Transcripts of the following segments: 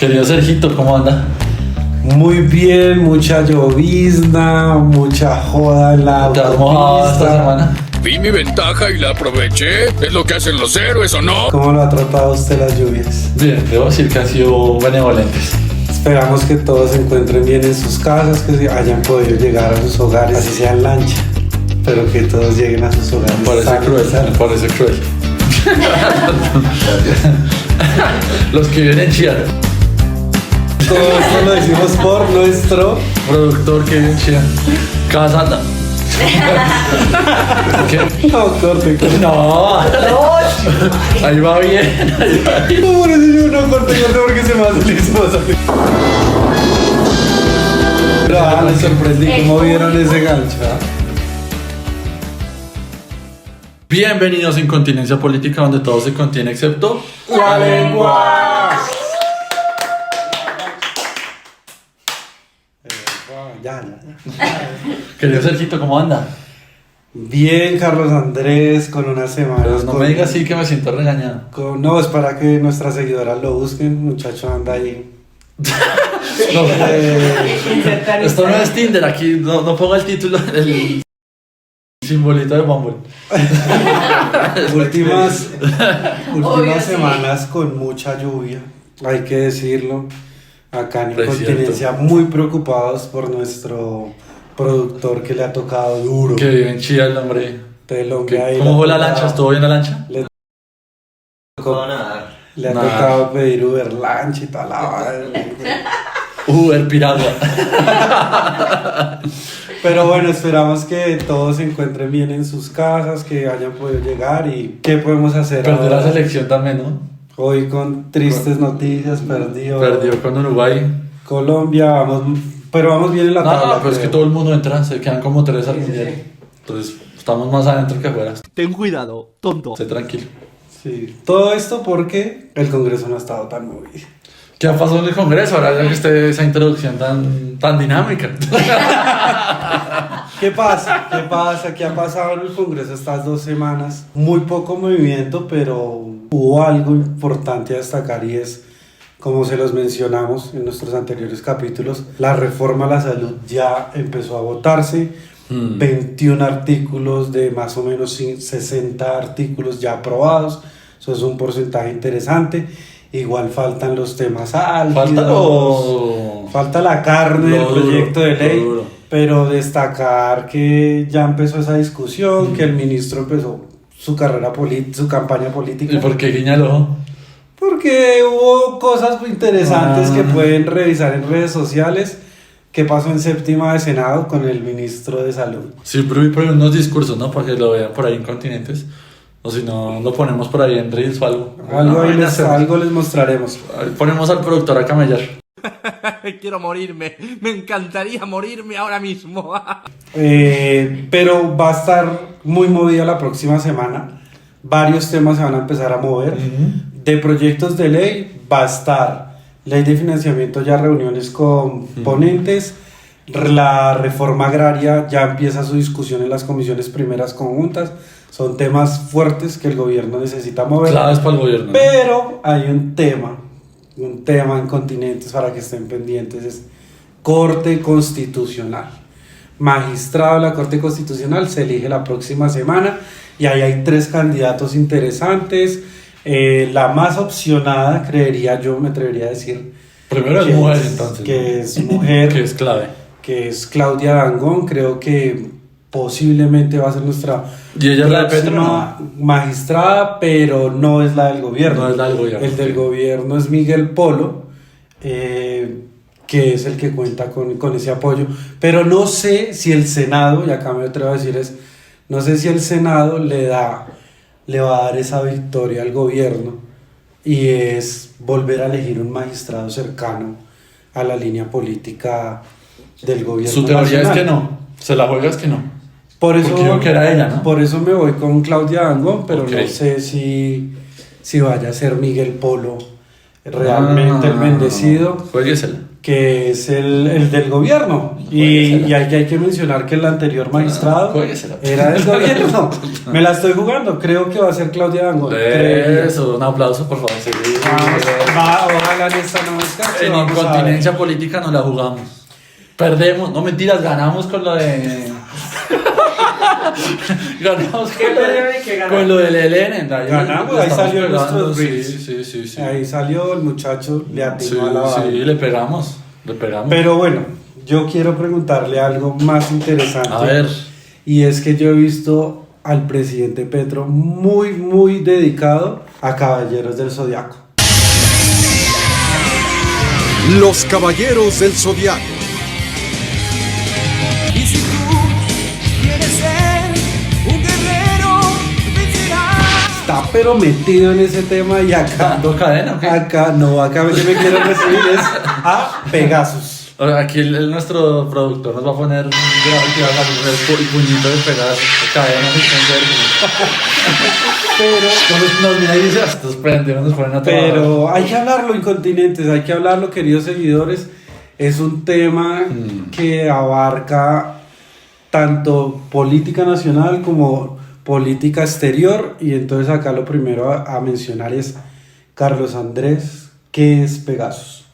Querido Sergito, ¿cómo anda? Muy bien, mucha llovizna, mucha joda en la ¿Te has mojado esta autopista. semana? Vi mi ventaja y la aproveché. ¿Es lo que hacen los héroes o no? ¿Cómo lo ha tratado usted las lluvias? Bien, debo decir que han sido benevolentes. Esperamos que todos se encuentren bien en sus casas, que hayan podido llegar a sus hogares, así sea en lancha, pero que todos lleguen a sus hogares. Me parece sanos y cruel, salvos. me parece cruel. Los que viven en Chía, Todo esto lo decimos por nuestro productor que vive en Chía. Casada. ¿Qué? no, corte. No, ahí va bien, ahí va bien. No, por eso yo no corte, porque se me hace listo. Pero me sorprendí cómo vieron ese gancho. Bienvenidos a Incontinencia Política, donde todo se contiene excepto ¡La lengua! Ya. Querido Sergito, ¿cómo anda? Bien, Carlos Andrés, con unas semanas. Pues no me digas así que me siento regañado. No, es para que nuestras seguidoras lo busquen. Muchacho anda ahí. No, esto no es Tinder, aquí no ponga el título, el simbolito de Bumble. Últimas semanas con mucha lluvia, hay que decirlo. Acá en Es Incontinencia, muy preocupados por nuestro productor que le ha tocado duro. Que vive en Chía el hombre. ¿Cómo fue la lancha? ¿Estuvo bien la lancha? Le ha Nada. tocado pedir Uber Lunch y tal. El piragua. Pero bueno, esperamos que todos se encuentren bien en sus casas, que hayan podido llegar y qué podemos hacer Perdió la ahora? selección también, ¿no? Hoy con tristes noticias, perdió Perdió con Uruguay. Colombia, pero vamos bien en la tabla. No, pero es que creo. todo el mundo entra, se quedan como 3 al mundial. Entonces, estamos más adentro que afuera. Ten cuidado, tonto. Esté tranquilo. Sí, todo esto porque el Congreso no ha estado tan movido. ¿Qué ha pasado en el Congreso? Ahora ya que esa introducción tan dinámica. ¿Qué pasa? ¿Qué ha pasado en el Congreso estas 2 semanas? Muy poco movimiento, pero hubo algo importante a destacar y es, como se los mencionamos en nuestros anteriores capítulos, la reforma a la salud ya empezó a votarse. 21 artículos de más o menos 60 artículos ya aprobados. Eso es un porcentaje interesante. Igual faltan los temas álgidos. Falta la carne del proyecto de ley. Pero destacar que ya empezó esa discusión, que el ministro empezó su campaña política. ¿Y por qué guiña el ojo? Porque hubo cosas muy interesantes que pueden revisar en redes sociales. ¿Qué pasó en séptima de Senado con el ministro de Salud? Sí, pero unos discursos, ¿no? Para que lo vean por ahí en Continentes. O si no, lo ponemos por ahí en Reels o algo. Algo les mostraremos. Ahí ponemos al productor a camellar. Quiero morirme. Me encantaría morirme ahora mismo. Pero va a estar muy movida la próxima semana. Varios temas se van a empezar a mover. De proyectos de ley va a estar ley de financiamiento, ya reuniones con ponentes. La reforma agraria ya empieza su discusión en las comisiones primeras conjuntas. Son temas fuertes que el gobierno necesita mover. Claves para el gobierno. Pero hay un tema en Continentes para que estén pendientes, es Corte Constitucional. Magistrado de la Corte Constitucional se elige la próxima semana y ahí hay 3 candidatos interesantes. La más opcionada, creería yo, me atrevería a decir, Primero es que mujer, entonces. que es mujer, Que es clave. que es Claudia Dangond. Creo que posiblemente va a ser nuestra ¿Y ella es la de Petro? próxima magistrada, pero no es la del gobierno. No es la del gobierno. El del gobierno es Miguel Polo, que es el que cuenta con ese apoyo. Pero no sé si el Senado, y acá me atrevo a decir no sé si el Senado le va a dar esa victoria al gobierno y es volver a elegir un magistrado cercano a la línea política del gobierno. Su teoría nacional. es que no. Se la juega es que no. Por eso, Porque digo que era ella, ¿no? Por eso me voy con Claudia Dangond, pero Ok. no sé si vaya a ser Miguel Polo realmente el bendecido, Jueguesela. que es el del gobierno. Y hay que mencionar que el anterior magistrado Juéguesela. era del gobierno. Me la estoy jugando, creo que va a ser Claudia Dango. Eso, un aplauso, por favor. Sí. Ojalá en esta no escache. En Vamos a ver. incontinencia política no la jugamos. Perdemos, no mentiras, ganamos con lo de. Ganamos con lo del ELN. Ganamos, ahí salió nuestros bricks. Sí. Ahí salió el muchacho, le atinó a la Sí, vaina. le pegamos. Pero bueno, yo quiero preguntarle algo más interesante. A ver. Y es que yo he visto al presidente Petro muy dedicado a Caballeros del Zodiaco. Los Caballeros del Zodiaco. Y si tú quieres ser un guerrero, vencerás. Está pero metido en ese tema y acá... ¿Dando cadena o qué? Acá yo me quiero recibir es a Pegasus. Aquí nuestro productor nos va a poner el puñito de pegar cadenas y Pero... nos mira y dice, estos prendemos, nos ponen a trabajar. Pero hay que hablarlo, incontinentes, hay que hablarlo, queridos seguidores. Es un tema que abarca tanto política nacional como política exterior. Y entonces acá lo primero a mencionar es Carlos Andrés, ¿qué es Pegasus?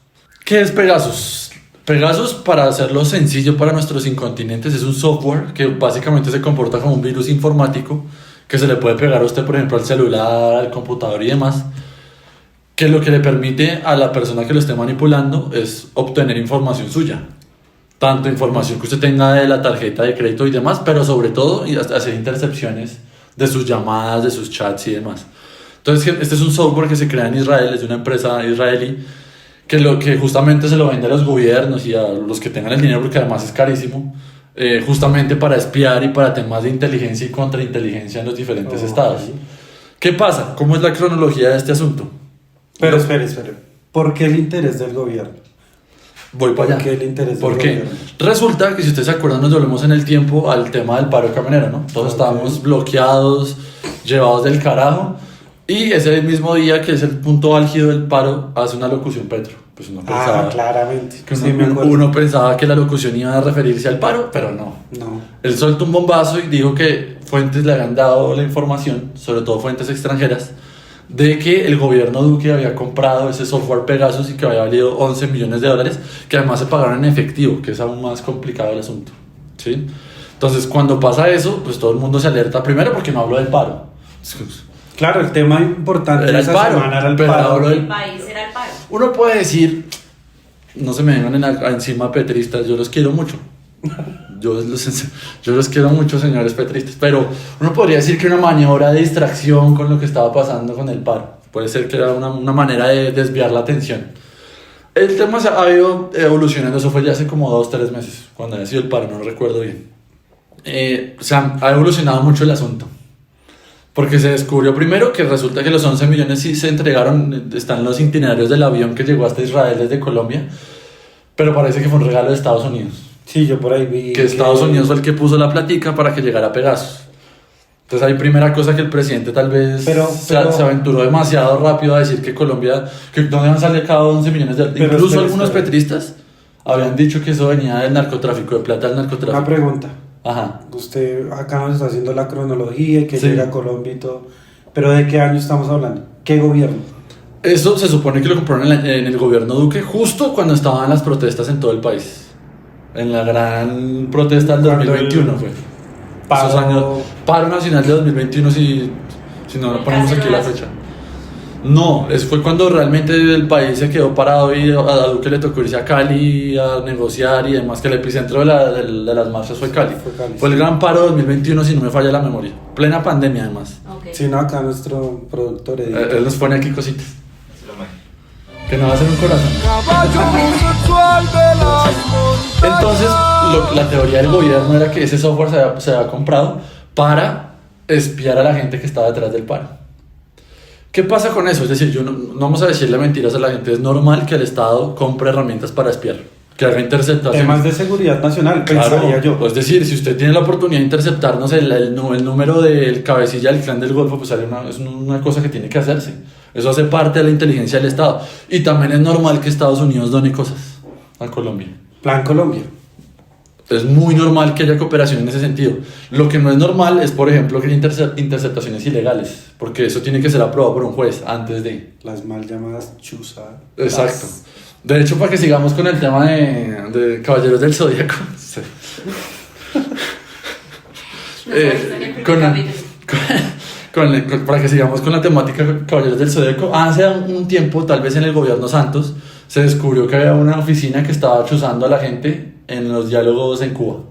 ¿Qué es Pegasus? Pegasus, para hacerlo sencillo para nuestros incontinentes, es un software que básicamente se comporta como un virus informático que se le puede pegar a usted, por ejemplo, al celular, al computador y demás, que lo que le permite a la persona que lo esté manipulando es obtener información suya. Tanto información que usted tenga de la tarjeta de crédito y demás, pero sobre todo hacer intercepciones de sus llamadas, de sus chats y demás. Entonces, este es un software que se crea en Israel, es de una empresa israelí, que justamente se lo vende a los gobiernos y a los que tengan el dinero, porque además es carísimo, justamente para espiar y para temas de inteligencia y contrainteligencia en los diferentes estados. ¿Qué pasa? ¿Cómo es la cronología de este asunto? Pero espere. ¿Por qué el interés del gobierno? Voy para allá. ¿Por qué el interés del ¿Por qué? gobierno? Resulta que, si ustedes se acuerdan, nos volvemos en el tiempo al tema del paro camionero, ¿no? Todos estábamos bloqueados, llevados del carajo. Y ese mismo día, que es el punto álgido del paro, hace una locución Petro. Pues uno pensaba, claramente. que Sí, me acuerdo. uno pensaba que la locución iba a referirse al paro, pero no. No. Él soltó un bombazo y dijo que fuentes le habían dado la información, sobre todo fuentes extranjeras, de que el gobierno Duque había comprado ese software Pegasus y que había valido 11 millones de dólares, que además se pagaron en efectivo, que es aún más complicado el asunto, ¿sí? Entonces, cuando pasa eso, pues todo el mundo se alerta, primero porque no habló del paro. Claro, el tema importante Era de el esa paro, semana era el pero paro. habló El del... país era el paro. Uno puede decir, no se me vengan encima petristas, yo los quiero mucho. Yo los quiero mucho, señores petristas. Pero uno podría decir que una maniobra de distracción con lo que estaba pasando con el paro. Puede ser que era una manera de desviar la atención. El tema ha ido evolucionando, eso fue ya hace como 2-3 meses, cuando había sido el paro, no recuerdo bien. Ha evolucionado mucho el asunto. Porque se descubrió primero que resulta que los 11 millones sí se entregaron, están los itinerarios del avión que llegó hasta Israel desde Colombia, pero parece que fue un regalo de Estados Unidos. Sí, yo por ahí vi Que Estados Unidos fue el que puso la platica para que llegara Pegasus. Entonces hay primera cosa que el presidente tal vez se aventuró demasiado rápido a decir que Colombia, que ¿dónde van a salir cada 11 millones de dólares? Pero Incluso espera. algunos petristas habían dicho que eso venía del narcotráfico, de plata del narcotráfico. Una pregunta. Ajá. Usted acá nos está haciendo la cronología y que Sí. llega a Colombia y todo. Pero ¿de qué año estamos hablando? ¿Qué gobierno? Eso se supone que lo compraron en el gobierno Duque justo cuando estaban las protestas en todo el país. En la gran protesta del Cuando 2021 el fue. paro- Esos años, paro nacional de 2021 si no El ponemos aquí la cacerolazo. fecha. No, fue cuando realmente el país se quedó parado y a Duque le tocó irse a Cali a negociar y demás, que el epicentro de las marchas fue Cali. Fue Cali. Fue el gran paro de 2021 si no me falla la memoria. Plena pandemia además. Ok. Si no, acá nuestro productor edita. Él nos pone aquí cositas. Que no va a ser un corazón. Caballo homosexual de las montañas. Entonces, la teoría del gobierno era que ese software se había comprado para espiar a la gente que estaba detrás del paro. ¿Qué pasa con eso? Es decir, no vamos a decirle mentiras a la gente. Es normal que el Estado compre herramientas para espiar, que haga interceptaciones. Temas de seguridad nacional, Claro, pensaría yo. es decir, si usted tiene la oportunidad de interceptarnos el número del cabecilla del clan del Golfo, pues es una cosa que tiene que hacerse. Eso hace parte de la inteligencia del Estado. Y también es normal que Estados Unidos done cosas a Colombia. Plan Colombia. Es muy normal que haya cooperación en ese sentido. Lo que no es normal es, por ejemplo, que haya interceptaciones ilegales, porque eso tiene que ser aprobado por un juez antes de... Las mal llamadas chuzas. Exacto. De hecho, para que sigamos con el tema de Caballeros del Zodíaco, sí. Para que sigamos con la temática Caballeros del Zodíaco, hace un tiempo, tal vez en el gobierno Santos, se descubrió que había una oficina que estaba chuzando a la gente en los diálogos en Cuba,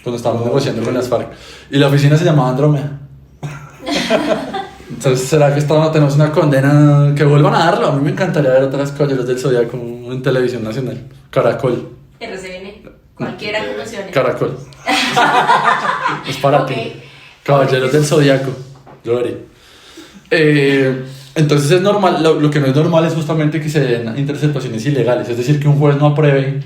cuando estábamos negociando con las FARC. Y la oficina se llamaba Andrómeda. Entonces, ¿será que tenemos una condena que vuelvan a darlo? A mí me encantaría ver otras Caballeros del Zodíaco en televisión nacional. Caracol. RCN, cualquiera que funcione. Caracol. Es para Ok. ti. Caballeros del Zodíaco. Yo veré. Entonces es normal, lo que no es normal es justamente que se den interceptaciones ilegales, es decir, que un juez no apruebe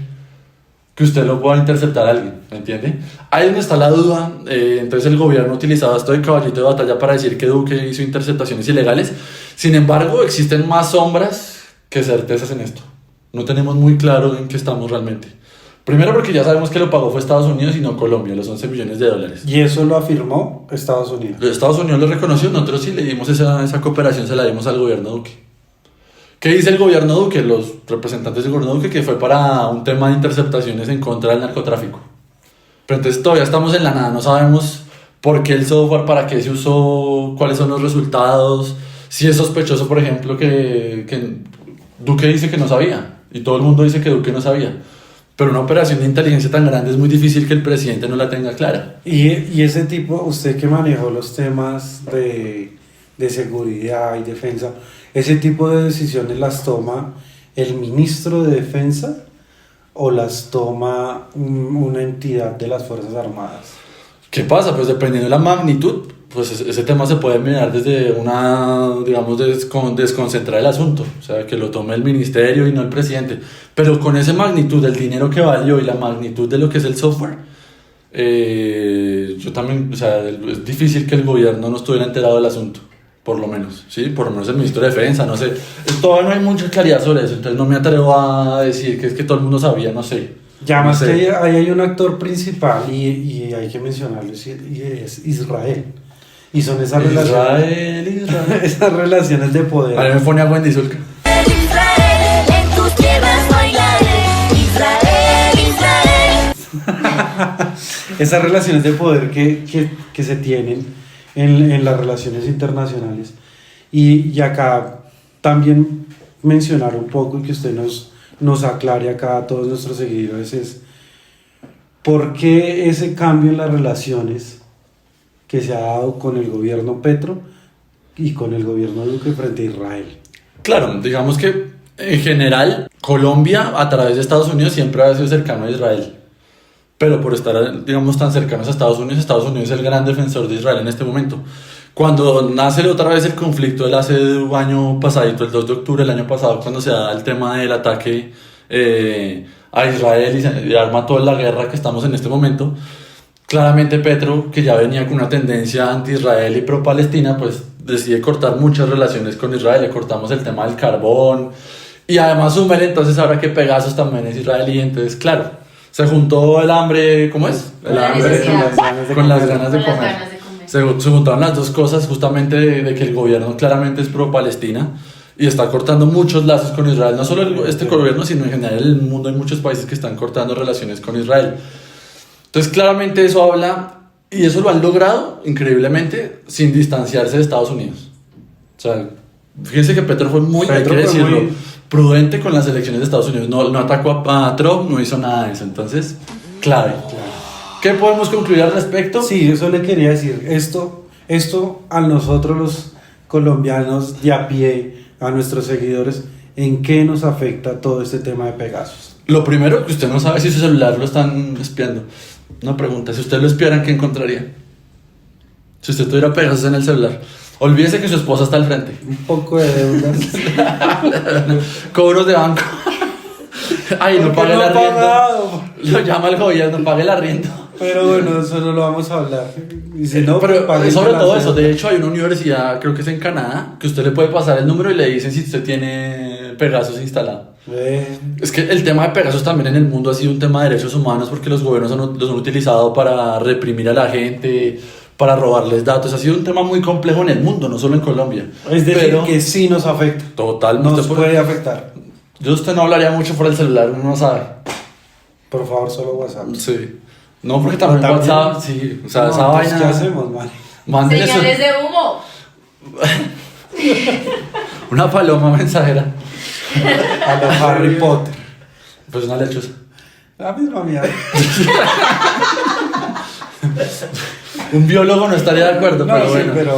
que usted lo pueda interceptar a alguien, ¿me entiende? Ahí es donde está la duda. Entonces el gobierno utilizaba esto de caballito de batalla para decir que Duque hizo interceptaciones ilegales. Sin embargo, existen más sombras que certezas en esto. No tenemos muy claro en qué estamos realmente. Primero porque ya sabemos que lo pagó fue Estados Unidos y no Colombia, los 11 millones de dólares. Y eso lo afirmó Estados Unidos. Estados Unidos lo reconoció, nosotros sí le dimos esa cooperación, se la dimos al gobierno Duque. ¿Qué dice el gobierno Duque? Los representantes del gobierno Duque que fue para un tema de interceptaciones en contra del narcotráfico. Pero entonces todavía estamos en la nada, no sabemos por qué el software, para qué se usó, cuáles son los resultados, si es sospechoso, por ejemplo, que Duque dice que no sabía y todo el mundo dice que Duque no sabía. Pero una operación de inteligencia tan grande es muy difícil que el presidente no la tenga clara. Y ese tipo, usted que manejó los temas de seguridad y defensa, ¿ese tipo de decisiones las toma el ministro de Defensa o las toma una entidad de las Fuerzas Armadas? ¿Qué pasa? Pues dependiendo de la magnitud, pues ese tema se puede mirar desde una, digamos, desconcentrar el asunto, o sea, que lo tome el ministerio y no el presidente. Pero con esa magnitud, el dinero que valió y la magnitud de lo que es el software, yo también, o sea, es difícil que el gobierno no estuviera enterado del asunto, por lo menos, ¿sí? Por lo menos el ministro de Defensa, no sé. Todavía no hay mucha claridad sobre eso, entonces no me atrevo a decir que es que todo el mundo sabía, no sé. Ya No más sé. que ahí hay un actor principal y hay que mencionarlo, y es Israel. Y son esas relaciones, Israel. esas relaciones de poder. A mí me pone a Wendy Zulka. Israel, en tus tierras bailaré. Israel, Israel. Esas relaciones de poder que se tienen en las relaciones internacionales. Y acá también mencionar un poco y que usted nos aclare acá a todos nuestros seguidores es ¿por qué ese cambio en las relaciones que se ha dado con el gobierno Petro y con el gobierno Duque frente a Israel? Claro, digamos que en general Colombia a través de Estados Unidos siempre ha sido cercano a Israel, pero por estar, digamos, tan cercanos a Estados Unidos es el gran defensor de Israel en este momento. Cuando nace otra vez el conflicto, él hace un año pasadito, el 2 de octubre del año pasado, cuando se da el tema del ataque a Israel y arma toda la guerra que estamos en este momento, claramente Petro, que ya venía con una tendencia anti-Israel y pro-Palestina, pues decide cortar muchas relaciones con Israel. Le cortamos el tema del carbón y además súmele entonces ahora que Pegasus también es israelí, entonces claro, se juntó el hambre, ¿cómo es? El La hambre necesidad. con las ganas de Con las comer. ganas de comer. Se juntaron las dos cosas justamente de que el gobierno claramente es pro-Palestina y está cortando muchos lazos con Israel, no solo este gobierno, sino en general en el mundo hay muchos países que están cortando relaciones con Israel. Entonces claramente eso habla, y eso lo han logrado increíblemente sin distanciarse de Estados Unidos. O sea, fíjense que Petro fue muy, hay que Petro fue decirlo, muy- prudente con las elecciones de Estados Unidos, no atacó a Trump, no hizo nada de eso, entonces, clave. ¿Qué podemos concluir al respecto? Sí, eso le quería decir. Esto a nosotros los colombianos de a pie, a nuestros seguidores, ¿en qué nos afecta todo este tema de Pegasus? Lo primero que usted no sabe si su celular lo están espiando. Una pregunta, si usted lo espiaran, ¿qué encontraría? Si usted tuviera Pegasus en el celular. Olvídese que su esposa está al frente. Un poco de deudas. Cobros de banco. Ay, no ¿Por qué pague el no ha arriendo. pagado? Lo llama el gobierno, pague el arriendo. Pero bueno, eso no lo vamos a hablar. Y si no, pero pues, sobre paguen todo las eso, de deudas. hecho hay una universidad, creo que es en Canadá, que usted le puede pasar el número y le dicen si usted tiene Pegasus instalado. Es que el tema de Pegasus también en el mundo ha sido un tema de derechos humanos porque los gobiernos los han utilizado para reprimir a la gente, para robarles datos. Ha sido un tema muy complejo en el mundo, no solo en Colombia. Es decir, pero que sí nos afecta. total, Nos usted puede afectar. Yo usted no hablaría mucho por el celular, uno no sabe. Por favor, solo WhatsApp. Sí. No, porque también ¿También? WhatsApp, sí. O sea, No, esa entonces, vaina. ¿qué hacemos, man? Mándele Señales de humo. una paloma mensajera. A los Harry Potter. Pues una lechuza. La misma mierda. Un biólogo no estaría de acuerdo, No, pero sí, bueno.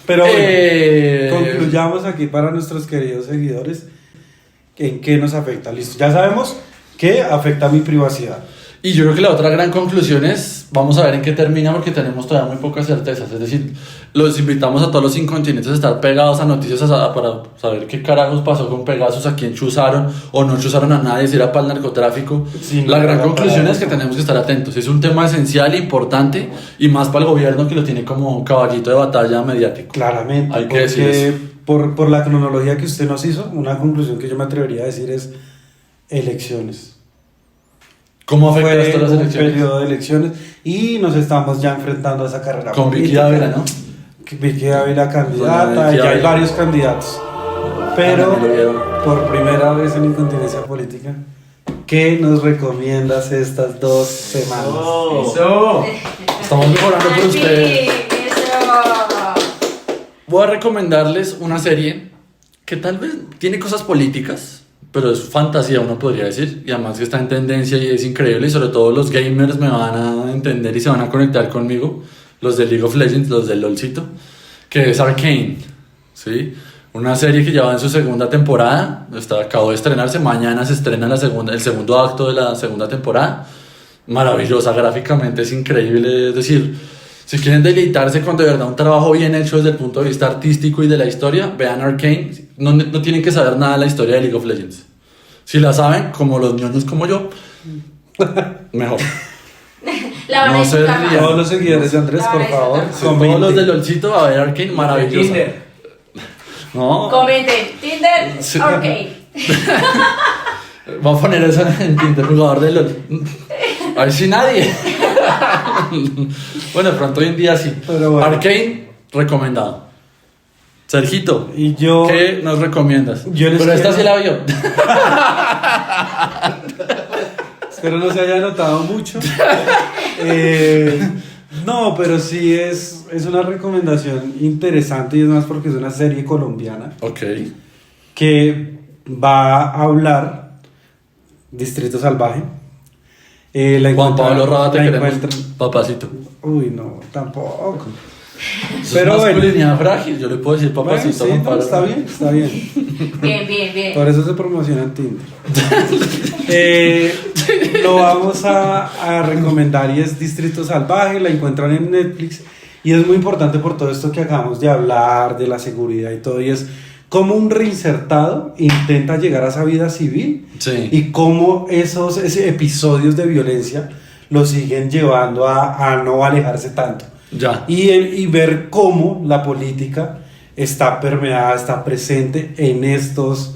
pero Eh, bueno, concluyamos aquí para nuestros queridos seguidores en qué nos afecta. Listo, ya sabemos que afecta a mi privacidad. Y yo creo que la otra gran conclusión es, vamos a ver en qué termina porque tenemos todavía muy pocas certezas. Es decir, los invitamos a todos los incontinentes a estar pegados a noticias para saber qué carajos pasó con Pegasus, a quién chuzaron o no chuzaron a nadie, si era para el narcotráfico. Sí, la no, gran era conclusión para es que eso. tenemos que estar atentos. Es un tema esencial, importante y más para el gobierno que lo tiene como caballito de batalla mediático. Claramente, Hay que decir porque eso. por la cronología que usted nos hizo, una conclusión que yo me atrevería a decir es elecciones. ¿Cómo afecta Fue esto a las un elecciones? periodo de elecciones y nos estamos ya enfrentando a esa carrera Con Vicky política. Ávila, ¿no? Vicky Ávila candidata, Doña Vicky ya hay Ávila. varios candidatos. Pero me lo vieron. por primera vez en Incontinencia Política, ¿qué nos recomiendas estas 2 semanas? Eso. Estamos mejorando por Al ustedes. fin, eso. Voy a recomendarles una serie que tal vez tiene cosas políticas, pero es fantasía, uno podría decir, y además que está en tendencia y es increíble, y sobre todo los gamers me van a entender y se van a conectar conmigo, los de League of Legends, los del LOLcito, que es Arcane, ¿sí? Una serie que ya va en su segunda temporada, acabó de estrenarse, mañana se estrena el segundo acto de la segunda temporada, maravillosa, gráficamente es increíble, es decir, si quieren deleitarse con de verdad un trabajo bien hecho desde el punto de vista artístico y de la historia, vean Arcane. No tienen que saber nada de la historia de League of Legends. Si la saben, como los ñoños como yo, mejor. La van a No se disfrutar más. rían. Todos los seguidores de Andrés, por favor, Sí, todos los de LOLcito a ver Arcane, maravilloso. No, Comenten. Tinder, Sí. ok. voy a poner eso en Tinder, jugador de LOL. A ver si nadie. Bueno, de pronto hoy en día sí. Pero bueno. Arcane, recomendado. Sergito, Y yo, ¿qué nos recomiendas? Yo les Pero esta quiero- sí la vio. espero no se haya notado mucho. No, pero sí es una recomendación interesante y es más porque es una serie colombiana Ok. que va a hablar Distrito Salvaje. La Juan Pablo encuentran- Rada, te la queremos, encuentran- papacito. Uy, no, tampoco. Eso Pero es bueno. masculinidad frágil, yo le puedo decir Bueno, papacito. sí, Juan no, Pablo está Rada. bien, está bien. Bien, bien, bien. Por eso se promociona en Tinder. Lo vamos a recomendar y es Distrito Salvaje, la encuentran en Netflix y es muy importante por todo esto que acabamos de hablar, de la seguridad y todo, y es cómo un reinsertado intenta llegar a esa vida civil Sí. y cómo esos episodios de violencia lo siguen llevando a no alejarse tanto. Ya. Y ver cómo la política está permeada, está presente en estos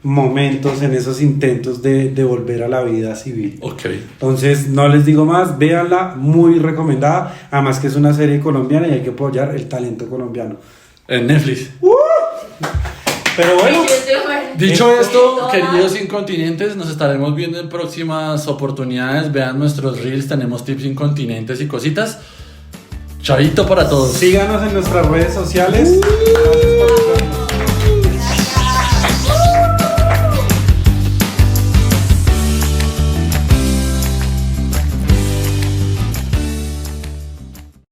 momentos, en esos intentos de volver a la vida civil. Ok. Entonces, no les digo más, véanla, muy recomendada, además que es una serie colombiana y hay que apoyar el talento colombiano. En Netflix. Pero bueno, Dicho esto, Toda. queridos incontinentes, nos estaremos viendo en próximas oportunidades. Vean nuestros reels, tenemos tips incontinentes y cositas. Chavito para todos. síganos en nuestras redes sociales. Gracias por